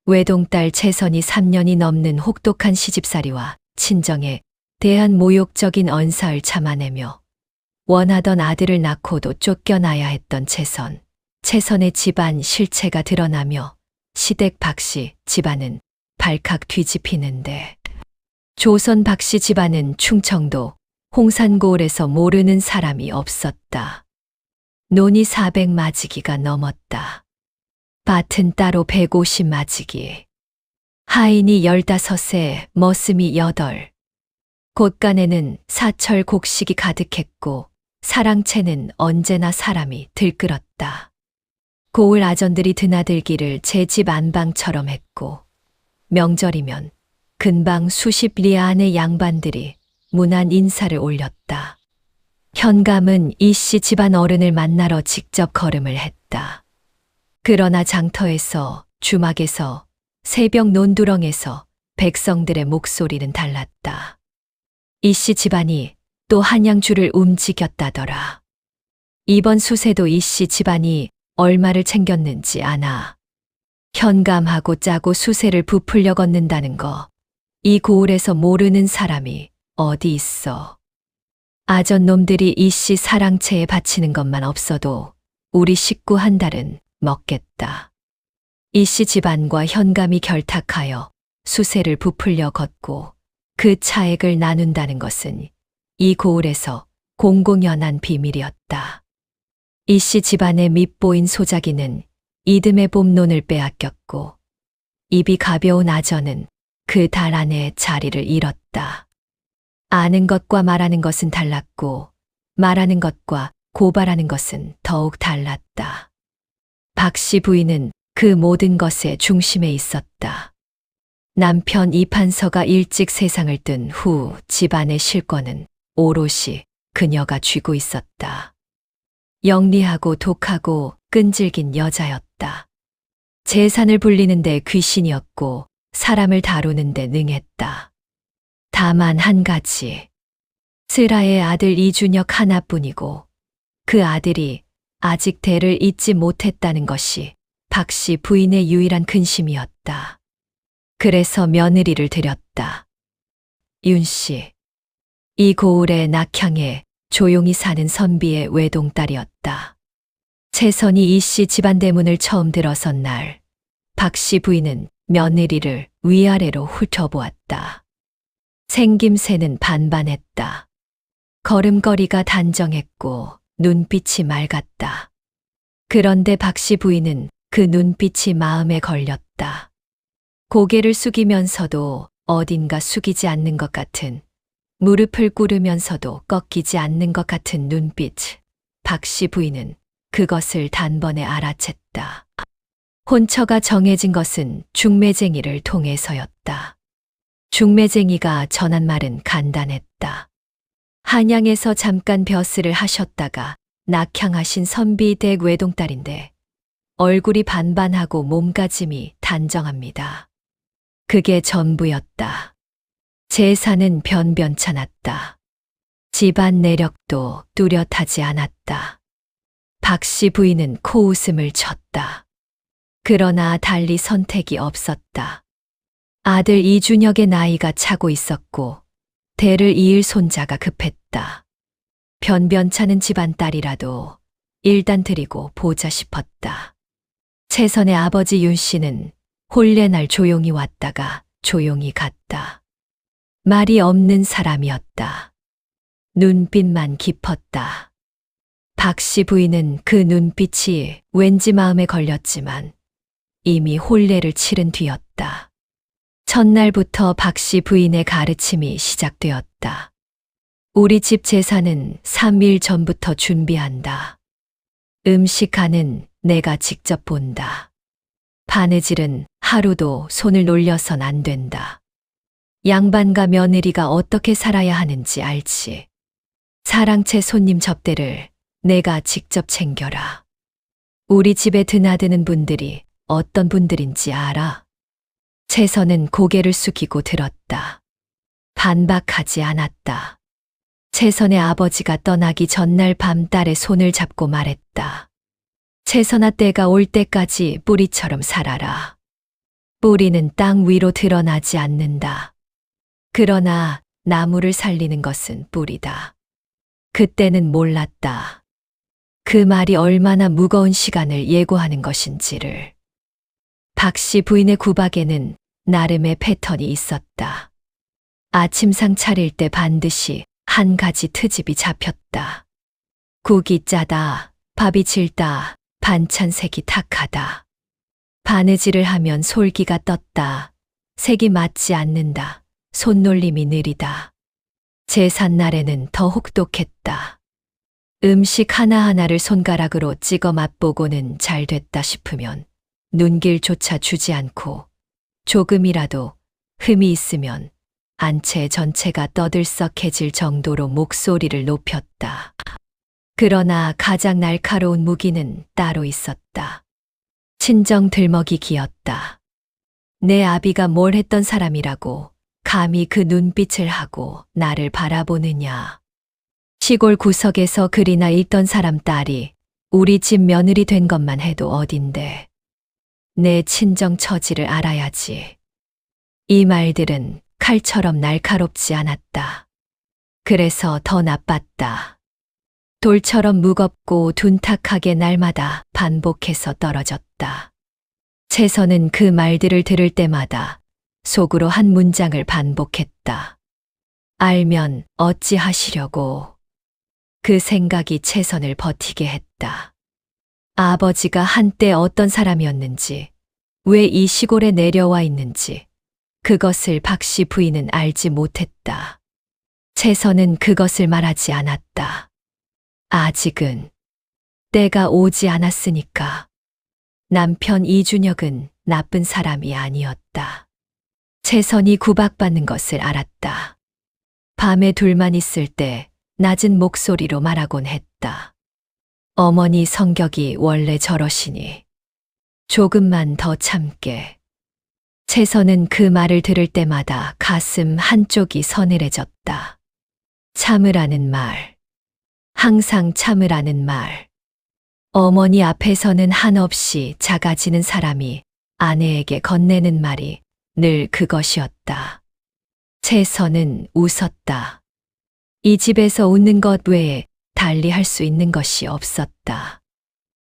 외동딸 채선이 3년이 넘는 혹독한 시집살이와 친정에 대한 모욕적인 언사를 참아내며 원하던 아들을 낳고도 쫓겨나야 했던 채선. 채선의 집안 실체가 드러나며 시댁 박씨 집안은 발칵 뒤집히는데 조선 박씨 집안은 충청도 홍산고을에서 모르는 사람이 없었다. 논이 400마지기가 넘었다. 밭은 따로 150마지기. 하인이 15세, 머슴이 8. 곳간에는 사철 곡식이 가득했고 사랑채는 언제나 사람이 들끓었다. 고을 아전들이 드나들기를 제 집 안방처럼 했고 명절이면 근방 수십 리 안의 양반들이 문안 인사를 올렸다. 현감은 이씨 집안 어른을 만나러 직접 걸음을 했다. 그러나 장터에서, 주막에서, 새벽 논두렁에서 백성들의 목소리는 달랐다. 이씨 집안이 또 한양주를 움직였다더라. 이번 수세도 이씨 집안이 얼마를 챙겼는지 아나. 현감하고 짜고 수세를 부풀려 걷는다는 거, 이 고을에서 모르는 사람이 어디 있어. 아전놈들이 이씨 사랑채에 바치는 것만 없어도 우리 식구 한 달은 먹겠다. 이씨 집안과 현감이 결탁하여 수세를 부풀려 걷고 그 차액을 나눈다는 것은 이 고을에서 공공연한 비밀이었다. 이씨 집안의 밉보인 소자기는 이듬해 봄논을 빼앗겼고 입이 가벼운 아전은 그 달 안에 자리를 잃었다. 아는 것과 말하는 것은 달랐고 말하는 것과 고발하는 것은 더욱 달랐다. 박씨 부인은 그 모든 것의 중심에 있었다. 남편 이판서가 일찍 세상을 뜬 후 집안의 실권은 오롯이 그녀가 쥐고 있었다. 영리하고 독하고 끈질긴 여자였다. 재산을 불리는데 귀신이었고 사람을 다루는데 능했다. 다만 한 가지. 슬아의 아들 이준혁 하나뿐이고 그 아들이 아직 대를 잇지 못했다는 것이 박씨 부인의 유일한 근심이었다. 그래서 며느리를 들였다. 윤씨. 이 고을의 낙향에 조용히 사는 선비의 외동딸이었다. 채선이 이씨 집안 대문을 처음 들어선 날, 박씨 부인은 며느리를 위아래로 훑어보았다. 생김새는 반반했다. 걸음걸이가 단정했고 눈빛이 맑았다. 그런데 박씨 부인은 그 눈빛이 마음에 걸렸다. 고개를 숙이면서도 어딘가 숙이지 않는 것 같은, 무릎을 꿇으면서도 꺾이지 않는 것 같은 눈빛. 박씨 부인은 그것을 단번에 알아챘다. 혼처가 정해진 것은 중매쟁이를 통해서였다. 중매쟁이가 전한 말은 간단했다. 한양에서 잠깐 벼슬을 하셨다가 낙향하신 선비댁 외동딸인데 얼굴이 반반하고 몸가짐이 단정합니다. 그게 전부였다. 재산은 변변찮았다. 집안 내력도 뚜렷하지 않았다. 박씨 부인은 코웃음을 쳤다. 그러나 달리 선택이 없었다. 아들 이준혁의 나이가 차고 있었고 대를 이을 손자가 급했다. 변변찮은 집안 딸이라도 일단 드리고 보자 싶었다. 채선의 아버지 윤씨는 혼례날 조용히 왔다가 조용히 갔다. 말이 없는 사람이었다. 눈빛만 깊었다. 박씨 부인은 그 눈빛이 왠지 마음에 걸렸지만 이미 혼례를 치른 뒤였다. 첫날부터 박씨 부인의 가르침이 시작되었다. 우리 집 제사는 3일 전부터 준비한다. 음식하는 내가 직접 본다. 바느질은 하루도 손을 놀려선 안 된다. 양반과 며느리가 어떻게 살아야 하는지 알지. 사랑채 손님 접대를 내가 직접 챙겨라. 우리 집에 드나드는 분들이 어떤 분들인지 알아? 채선은 고개를 숙이고 들었다. 반박하지 않았다. 채선의 아버지가 떠나기 전날 밤 딸의 손을 잡고 말했다. 채선아, 때가 올 때까지 뿌리처럼 살아라. 뿌리는 땅 위로 드러나지 않는다. 그러나 나무를 살리는 것은 뿌리다. 그때는 몰랐다. 그 말이 얼마나 무거운 시간을 예고하는 것인지를. 박 씨 부인의 구박에는 나름의 패턴이 있었다. 아침상 차릴 때 반드시 한 가지 트집이 잡혔다. 국이 짜다, 밥이 질다, 반찬 색이 탁하다. 바느질을 하면 솔기가 떴다. 색이 맞지 않는다. 손놀림이 느리다. 제삿날에는 더 혹독했다. 음식 하나하나를 손가락으로 찍어 맛보고는 잘 됐다 싶으면 눈길조차 주지 않고 조금이라도 흠이 있으면 안채 전체가 떠들썩해질 정도로 목소리를 높였다. 그러나 가장 날카로운 무기는 따로 있었다. 친정 들먹이기였다. 내 아비가 뭘 했던 사람이라고 감히 그 눈빛을 하고 나를 바라보느냐. 시골 구석에서 글이나 읽던 사람 딸이 우리 집 며느리 된 것만 해도 어딘데. 내 친정 처지를 알아야지. 이 말들은 칼처럼 날카롭지 않았다. 그래서 더 나빴다. 돌처럼 무겁고 둔탁하게 날마다 반복해서 떨어졌다. 채선은 그 말들을 들을 때마다 속으로 한 문장을 반복했다. 알면 어찌하시려고. 그 생각이 채선을 버티게 했다. 아버지가 한때 어떤 사람이었는지, 왜 이 시골에 내려와 있는지, 그것을 박 씨 부인은 알지 못했다. 채선은 그것을 말하지 않았다. 아직은 때가 오지 않았으니까. 남편 이준혁은 나쁜 사람이 아니었다. 채선이 구박받는 것을 알았다. 밤에 둘만 있을 때 낮은 목소리로 말하곤 했다. 어머니 성격이 원래 저러시니 조금만 더 참게. 채선은 그 말을 들을 때마다 가슴 한쪽이 서늘해졌다. 참으라는 말. 항상 참으라는 말. 어머니 앞에서는 한없이 작아지는 사람이 아내에게 건네는 말이 늘 그것이었다. 채선은 웃었다. 이 집에서 웃는 것 외에 달리 할 수 있는 것이 없었다.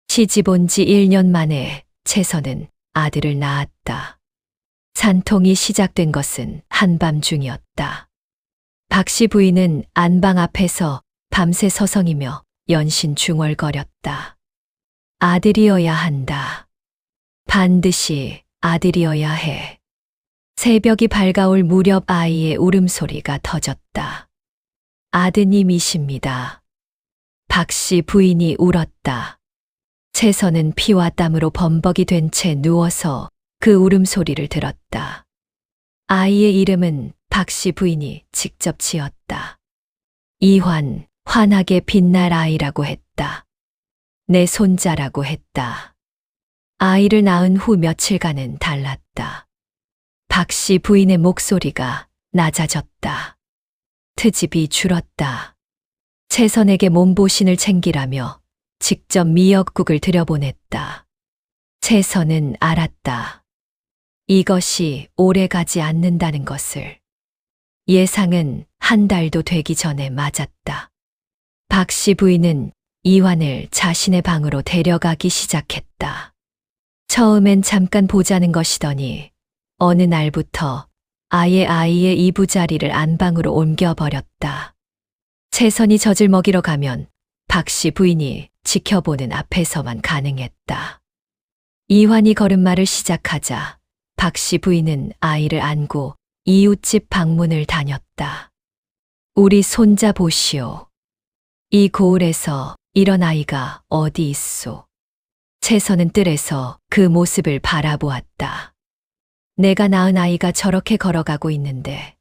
시집 온 지 1년 만에 채선은 아들을 낳았다. 산통이 시작된 것은 한밤중이었다. 박 씨 부인은 안방 앞에서 밤새 서성이며 연신 중얼거렸다. 아들이어야 한다. 반드시 아들이어야 해. 새벽이 밝아올 무렵 아이의 울음소리가 터졌다. 아드님이십니다. 박 씨 부인이 울었다. 채선은 피와 땀으로 범벅이 된 채 누워서 그 울음소리를 들었다. 아이의 이름은 박 씨 부인이 직접 지었다. 이환, 환하게 빛날 아이라고 했다. 내 손자라고 했다. 아이를 낳은 후 며칠간은 달랐다. 박 씨 부인의 목소리가 낮아졌다. 트집이 줄었다. 채선에게 몸보신을 챙기라며 직접 미역국을 들여보냈다. 채선은 알았다. 이것이 오래가지 않는다는 것을. 예상은 한 달도 되기 전에 맞았다. 박 씨 부인은 이환을 자신의 방으로 데려가기 시작했다. 처음엔 잠깐 보자는 것이더니 어느 날부터 아예 아이의 이부자리를 안방으로 옮겨버렸다. 채선이 젖을 먹이러 가면 박 씨 부인이 지켜보는 앞에서만 가능했다. 이환이 걸음마를 시작하자 박 씨 부인은 아이를 안고 이웃집 방문을 다녔다. 우리 손자 보시오. 이 고을에서 이런 아이가 어디 있소. 채선은 뜰에서 그 모습을 바라보았다. 내가 낳은 아이가 저렇게 걸어가고 있는데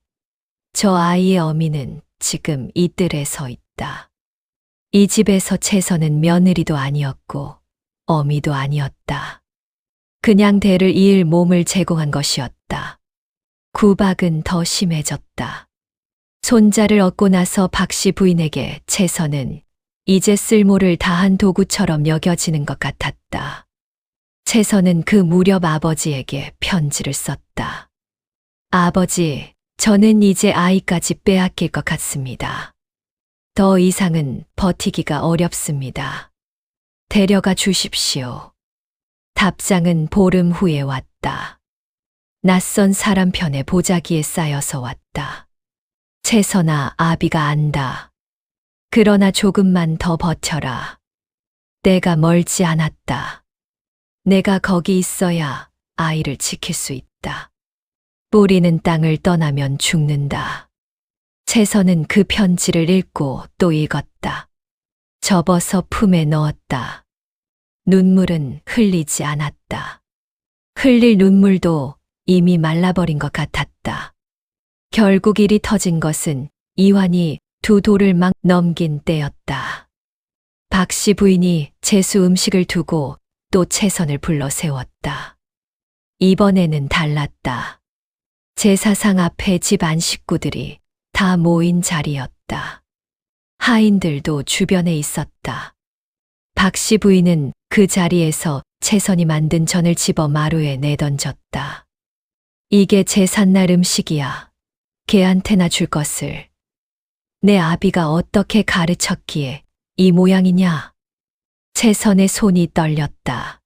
저 아이의 어미는 지금 이 뜰에 서 있다. 이 집에서 채선은 며느리도 아니었고 어미도 아니었다. 그냥 대를 이을 몸을 제공한 것이었다. 구박은 더 심해졌다. 손자를 얻고 나서 박 씨 부인에게 채선은 이제 쓸모를 다한 도구처럼 여겨지는 것 같았다. 채선은 그 무렵 아버지에게 편지를 썼다. 아버지, 저는 이제 아이까지 빼앗길 것 같습니다. 더 이상은 버티기가 어렵습니다. 데려가 주십시오. 답장은 보름 후에 왔다. 낯선 사람 편에 보자기에 쌓여서 왔다. 채선아, 아비가 안다. 그러나 조금만 더 버텨라. 때가 멀지 않았다. 내가 거기 있어야 아이를 지킬 수 있다. 뿌리는 땅을 떠나면 죽는다. 채선은 그 편지를 읽고 또 읽었다. 접어서 품에 넣었다. 눈물은 흘리지 않았다. 흘릴 눈물도 이미 말라버린 것 같았다. 결국 일이 터진 것은 이환이 두 돌을 막 넘긴 때였다. 박씨 부인이 제수 음식을 두고 또 채선을 불러 세웠다. 이번에는 달랐다. 제사상 앞에 집안 식구들이 다 모인 자리였다. 하인들도 주변에 있었다. 박씨 부인은 그 자리에서 채선이 만든 전을 집어 마루에 내던졌다. 이게 제삿날 음식이야. 걔한테나 줄 것을. 내 아비가 어떻게 가르쳤기에 이 모양이냐? 채선의 손이 떨렸다.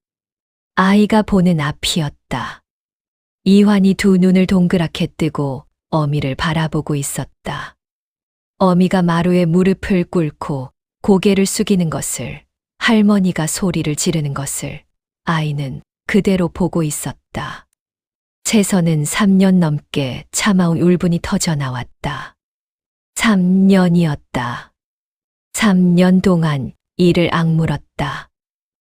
아이가 보는 앞이었다. 이환이 두 눈을 동그랗게 뜨고 어미를 바라보고 있었다. 어미가 마루에 무릎을 꿇고 고개를 숙이는 것을, 할머니가 소리를 지르는 것을 아이는 그대로 보고 있었다. 채선은 3년 넘게 참아온 울분이 터져 나왔다. 3년이었다. 3년 동안 이를 악물었다.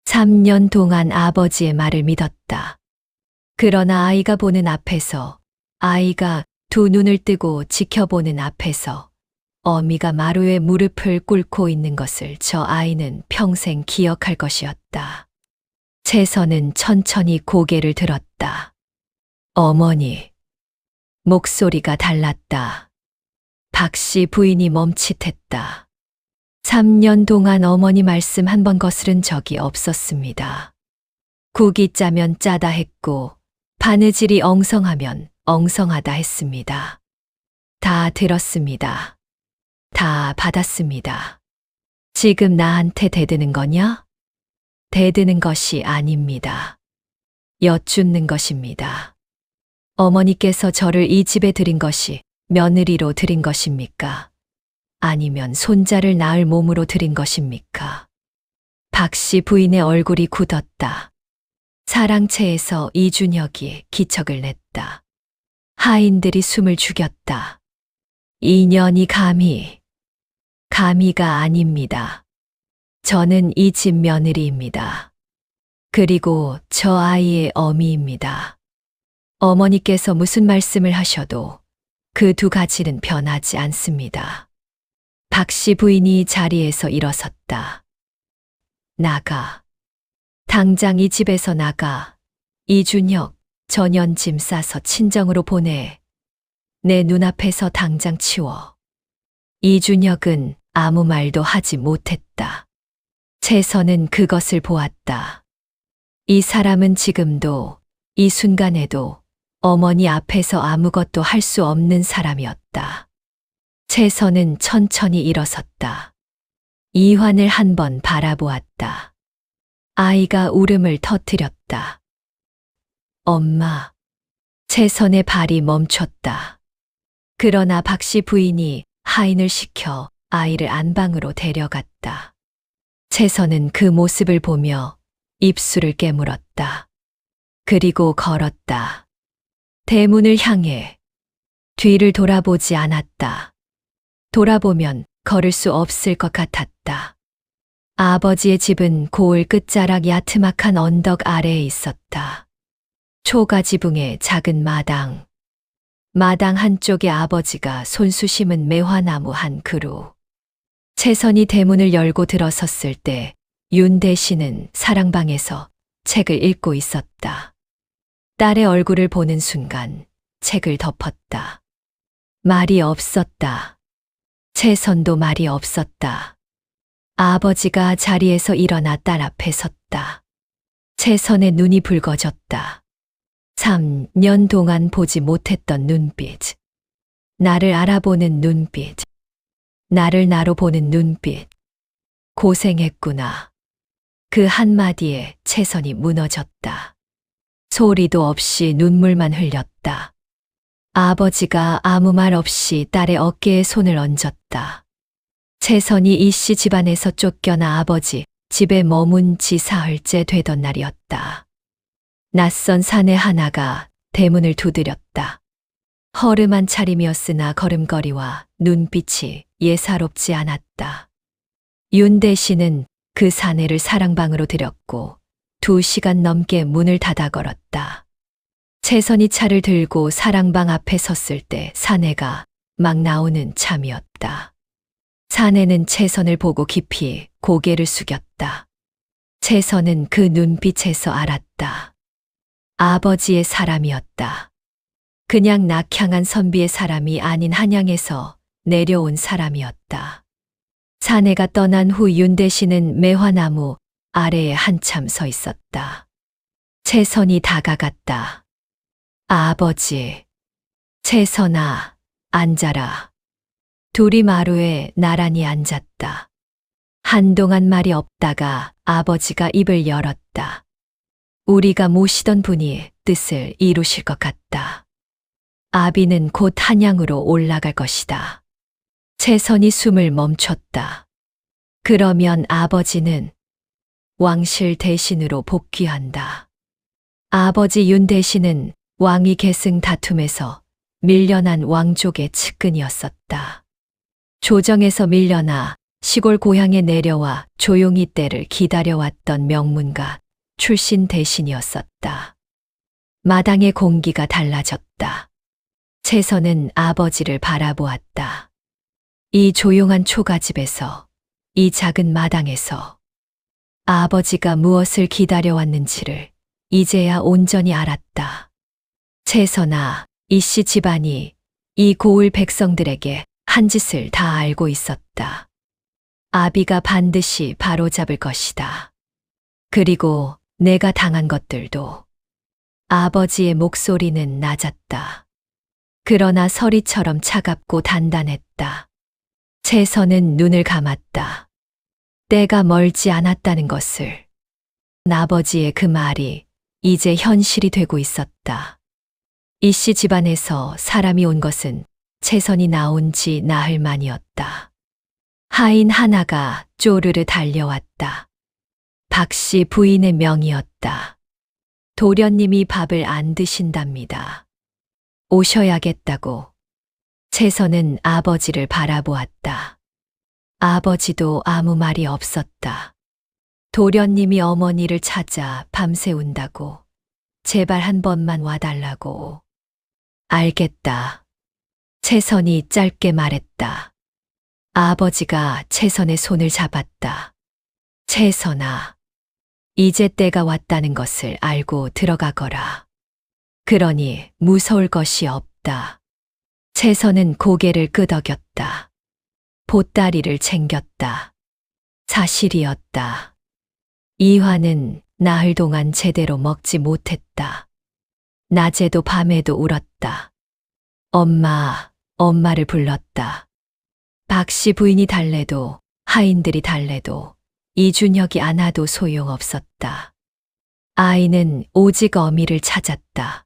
3년 동안 아버지의 말을 믿었다. 그러나 아이가 보는 앞에서, 아이가 두 눈을 뜨고 지켜보는 앞에서 어미가 마루에 무릎을 꿇고 있는 것을 저 아이는 평생 기억할 것이었다. 채선은 천천히 고개를 들었다. 어머니. 목소리가 달랐다. 박씨 부인이 멈칫했다. 3년 동안 어머니 말씀 한 번 거스른 적이 없었습니다. 국이 짜면 짜다 했고 바느질이 엉성하면 엉성하다 했습니다. 다 들었습니다. 다 받았습니다. 지금 나한테 대드는 거냐? 대드는 것이 아닙니다. 여쭙는 것입니다. 어머니께서 저를 이 집에 들인 것이 며느리로 들인 것입니까? 아니면 손자를 낳을 몸으로 들인 것입니까? 박씨 부인의 얼굴이 굳었다. 사랑채에서 이준혁이 기척을 냈다. 하인들이 숨을 죽였다. 인연이 감히가 아닙니다. 저는 이 집 며느리입니다. 그리고 저 아이의 어미입니다. 어머니께서 무슨 말씀을 하셔도 그 두 가지는 변하지 않습니다. 박씨 부인이 자리에서 일어섰다. 나가. 당장 이 집에서 나가. 이준혁, 전연 짐 싸서 친정으로 보내. 내 눈앞에서 당장 치워. 이준혁은 아무 말도 하지 못했다. 채선은 그것을 보았다. 이 사람은 지금도, 이 순간에도 어머니 앞에서 아무것도 할 수 없는 사람이었다. 채선은 천천히 일어섰다. 이환을 한 번 바라보았다. 아이가 울음을 터뜨렸다. 엄마. 채선의 발이 멈췄다. 그러나 박씨 부인이 하인을 시켜 아이를 안방으로 데려갔다. 채선은 그 모습을 보며 입술을 깨물었다. 그리고 걸었다. 대문을 향해. 뒤를 돌아보지 않았다. 돌아보면 걸을 수 없을 것 같았다. 아버지의 집은 고을 끝자락 야트막한 언덕 아래에 있었다. 초가지붕의 작은 마당. 마당 한쪽에 아버지가 손수 심은 매화나무 한 그루. 채선이 대문을 열고 들어섰을 때 윤대 씨는 사랑방에서 책을 읽고 있었다. 딸의 얼굴을 보는 순간 책을 덮었다. 말이 없었다. 채선도 말이 없었다. 아버지가 자리에서 일어나 딸 앞에 섰다. 채선의 눈이 붉어졌다. 3년 동안 보지 못했던 눈빛. 나를 알아보는 눈빛. 나를 나로 보는 눈빛. 고생했구나. 그 한마디에 채선이 무너졌다. 소리도 없이 눈물만 흘렸다. 아버지가 아무 말 없이 딸의 어깨에 손을 얹었다. 채선이 이씨 집안에서 쫓겨나 아버지 집에 머문 지 사흘째 되던 날이었다. 낯선 사내 하나가 대문을 두드렸다. 허름한 차림이었으나 걸음걸이와 눈빛이 예사롭지 않았다. 윤대 씨는 그 사내를 사랑방으로 들였고 2시간 넘게 문을 닫아 걸었다. 채선이 차를 들고 사랑방 앞에 섰을 때 사내가 막 나오는 참이었다. 사내는 채선을 보고 깊이 고개를 숙였다. 채선은 그 눈빛에서 알았다. 아버지의 사람이었다. 그냥 낙향한 선비의 사람이 아닌 한양에서 내려온 사람이었다. 사내가 떠난 후 윤대 씨는 매화나무 아래에 한참 서 있었다. 채선이 다가갔다. 아버지, 채선아, 앉아라. 둘이 마루에 나란히 앉았다. 한동안 말이 없다가 아버지가 입을 열었다. 우리가 모시던 분이 뜻을 이루실 것 같다. 아비는 곧 한양으로 올라갈 것이다. 채선이 숨을 멈췄다. 그러면 아버지는 왕실 대신으로 복귀한다. 아버지 윤 대신은 왕위 계승 다툼에서 밀려난 왕족의 측근이었었다. 조정에서 밀려나 시골 고향에 내려와 조용히 때를 기다려왔던 명문가 출신 대신이었었다. 마당의 공기가 달라졌다. 채선은 아버지를 바라보았다. 이 조용한 초가집에서, 이 작은 마당에서 아버지가 무엇을 기다려왔는지를 이제야 온전히 알았다. 채선아, 이씨 집안이 이 고을 백성들에게 한 짓을 다 알고 있었다. 아비가 반드시 바로잡을 것이다. 그리고 내가 당한 것들도. 아버지의 목소리는 낮았다. 그러나 서리처럼 차갑고 단단했다. 채선은 눈을 감았다. 때가 멀지 않았다는 것을. 아버지의 그 말이 이제 현실이 되고 있었다. 이씨 집안에서 사람이 온 것은 채선이 나온 지 나흘 만이었다. 하인 하나가 쪼르르 달려왔다. 박씨 부인의 명이었다. 도련님이 밥을 안 드신답니다. 오셔야겠다고. 채선은 아버지를 바라보았다. 아버지도 아무 말이 없었다. 도련님이 어머니를 찾아 밤새 운다고. 제발 한 번만 와달라고. 알겠다. 채선이 짧게 말했다. 아버지가 채선의 손을 잡았다. 채선아, 이제 때가 왔다는 것을 알고 들어가거라. 그러니 무서울 것이 없다. 채선은 고개를 끄덕였다. 보따리를 챙겼다. 사실이었다. 이화는 나흘 동안 제대로 먹지 못했다. 낮에도 밤에도 울었다. 엄마, 엄마를 불렀다. 박씨 부인이 달래도 하인들이 달래도 이준혁이 안 와도 소용없었다. 아이는 오직 어미를 찾았다.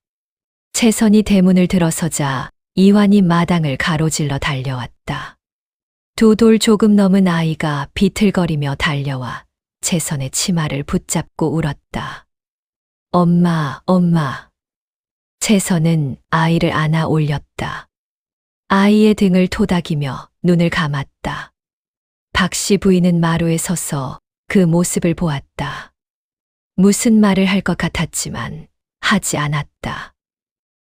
채선이 대문을 들어서자 이환이 마당을 가로질러 달려왔다. 2돌 조금 넘은 아이가 비틀거리며 달려와 채선의 치마를 붙잡고 울었다. 엄마, 엄마. 채선은 아이를 안아 올렸다. 아이의 등을 토닥이며 눈을 감았다. 박씨 부인은 마루에 서서 그 모습을 보았다. 무슨 말을 할 것 같았지만 하지 않았다.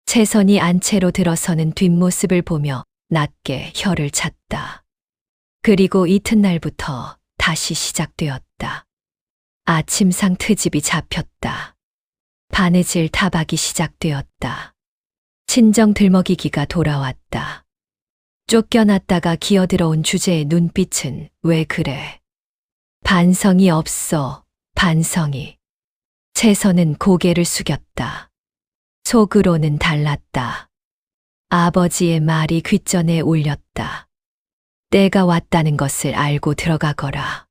채선이 안채로 들어서는 뒷모습을 보며 낮게 혀를 찼다. 그리고 이튿날부터 다시 시작되었다. 아침상 트집이 잡혔다. 바느질 타박이 시작되었다. 친정 들먹이기가 돌아왔다. 쫓겨났다가 기어들어온 주제의 눈빛은 왜 그래? 반성이 없어, 반성이. 채선은 고개를 숙였다. 속으로는 달랐다. 아버지의 말이 귓전에 울렸다. 때가 왔다는 것을 알고 들어가거라.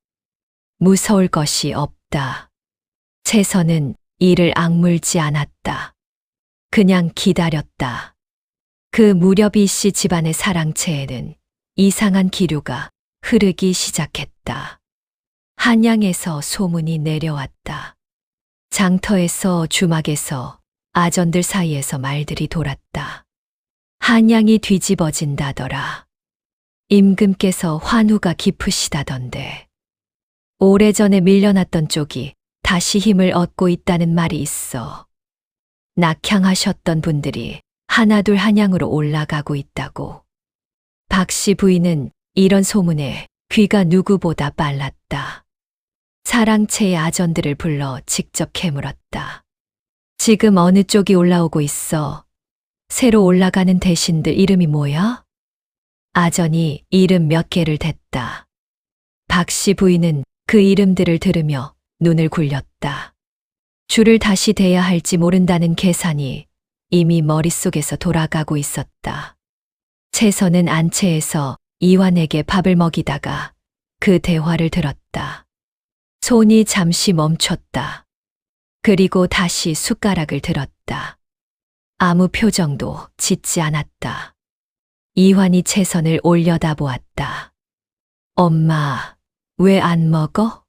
무서울 것이 없다. 채선은 이를 악물지 않았다. 그냥 기다렸다. 그 무렵 이씨 집안의 사랑채에는 이상한 기류가 흐르기 시작했다. 한양에서 소문이 내려왔다. 장터에서 주막에서 아전들 사이에서 말들이 돌았다. 한양이 뒤집어진다더라. 임금께서 환우가 깊으시다던데. 오래전에 밀려났던 쪽이 다시 힘을 얻고 있다는 말이 있어. 낙향하셨던 분들이 하나둘 한양으로 올라가고 있다고. 박씨 부인은 이런 소문에 귀가 누구보다 빨랐다. 사랑채의 아전들을 불러 직접 캐물었다. 지금 어느 쪽이 올라오고 있어? 새로 올라가는 대신들 이름이 뭐야? 아전이 이름 몇 개를 댔다. 박씨 부인은 그 이름들을 들으며 눈을 굴렸다. 줄을 다시 대야 할지 모른다는 계산이 이미 머릿속에서 돌아가고 있었다. 채선은 안채에서 이완에게 밥을 먹이다가 그 대화를 들었다. 손이 잠시 멈췄다. 그리고 다시 숟가락을 들었다. 아무 표정도 짓지 않았다. 이완이 채선을 올려다보았다. 엄마, 왜 안 먹어?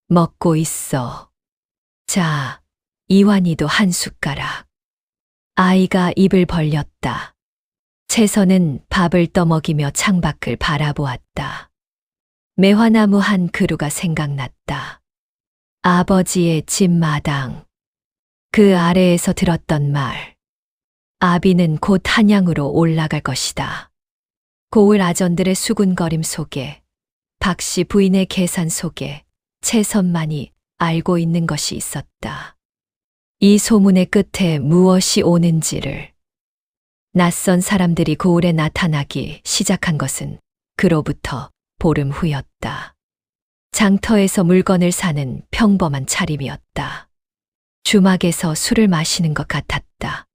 먹고 있어. 자, 이완이도 한 숟가락. 아이가 입을 벌렸다. 채선은 밥을 떠먹이며 창밖을 바라보았다. 매화나무 한 그루가 생각났다. 아버지의 집 마당. 그 아래에서 들었던 말. 아비는 곧 한양으로 올라갈 것이다. 고을 아전들의 수군거림 속에, 박씨 부인의 계산 속에 채선만이 알고 있는 것이 있었다. 이 소문의 끝에 무엇이 오는지를. 낯선 사람들이 고을에 나타나기 시작한 것은 그로부터 보름 후였다. 장터에서 물건을 사는 평범한 차림이었다. 주막에서 술을 마시는 것 같았다.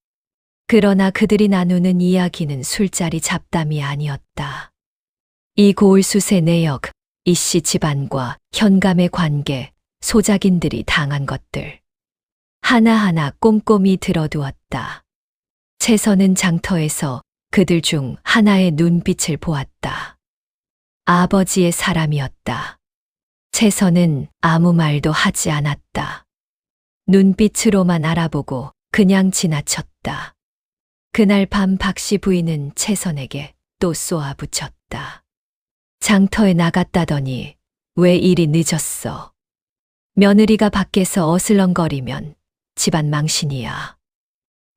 그러나 그들이 나누는 이야기는 술자리 잡담이 아니었다. 이 고을수세 내역, 이씨 집안과 현감의 관계, 소작인들이 당한 것들. 하나하나 꼼꼼히 들어두었다. 채선은 장터에서 그들 중 하나의 눈빛을 보았다. 아버지의 사람이었다. 채선은 아무 말도 하지 않았다. 눈빛으로만 알아보고 그냥 지나쳤다. 그날 밤 박씨 부인은 채선에게 또 쏘아붙였다. 장터에 나갔다더니 왜 이리 늦었어? 며느리가 밖에서 어슬렁거리면 집안 망신이야.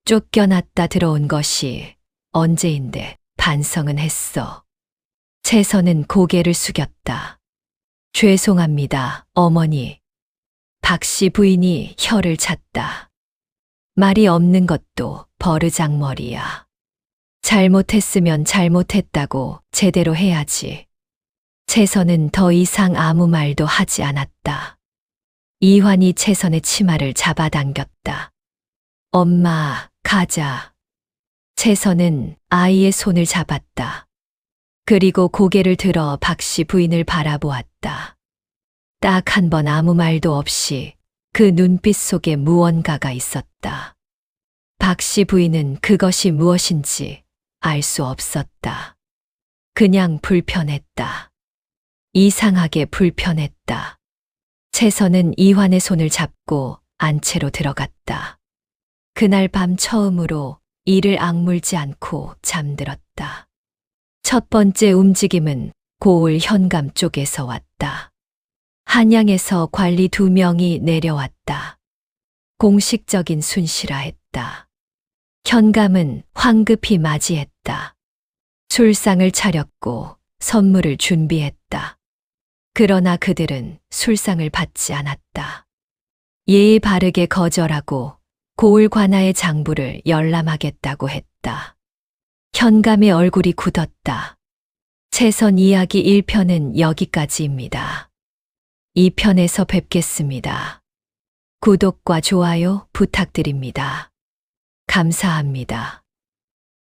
쫓겨났다 들어온 것이 언제인데 반성은 했어. 채선은 고개를 숙였다. 죄송합니다, 어머니. 박씨 부인이 혀를 찼다. 말이 없는 것도 버르장머리야. 잘못했으면 잘못했다고 제대로 해야지. 채선은 더 이상 아무 말도 하지 않았다. 이환이 채선의 치마를 잡아당겼다. 엄마, 가자. 채선은 아이의 손을 잡았다. 그리고 고개를 들어 박씨 부인을 바라보았다. 딱 한 번 아무 말도 없이 그 눈빛 속에 무언가가 있었다. 박씨 부인은 그것이 무엇인지 알 수 없었다. 그냥 불편했다. 이상하게 불편했다. 채선은 이환의 손을 잡고 안채로 들어갔다. 그날 밤 처음으로 이를 악물지 않고 잠들었다. 첫 번째 움직임은 고을 현감 쪽에서 왔다. 한양에서 관리 2명이 내려왔다. 공식적인 순시라 했다. 현감은 황급히 맞이했다. 술상을 차렸고 선물을 준비했다. 그러나 그들은 술상을 받지 않았다. 예의 바르게 거절하고 고을 관아의 장부를 열람하겠다고 했다. 현감의 얼굴이 굳었다. 채선 이야기 1편은 여기까지입니다. 2편에서 뵙겠습니다. 구독과 좋아요 부탁드립니다. 감사합니다.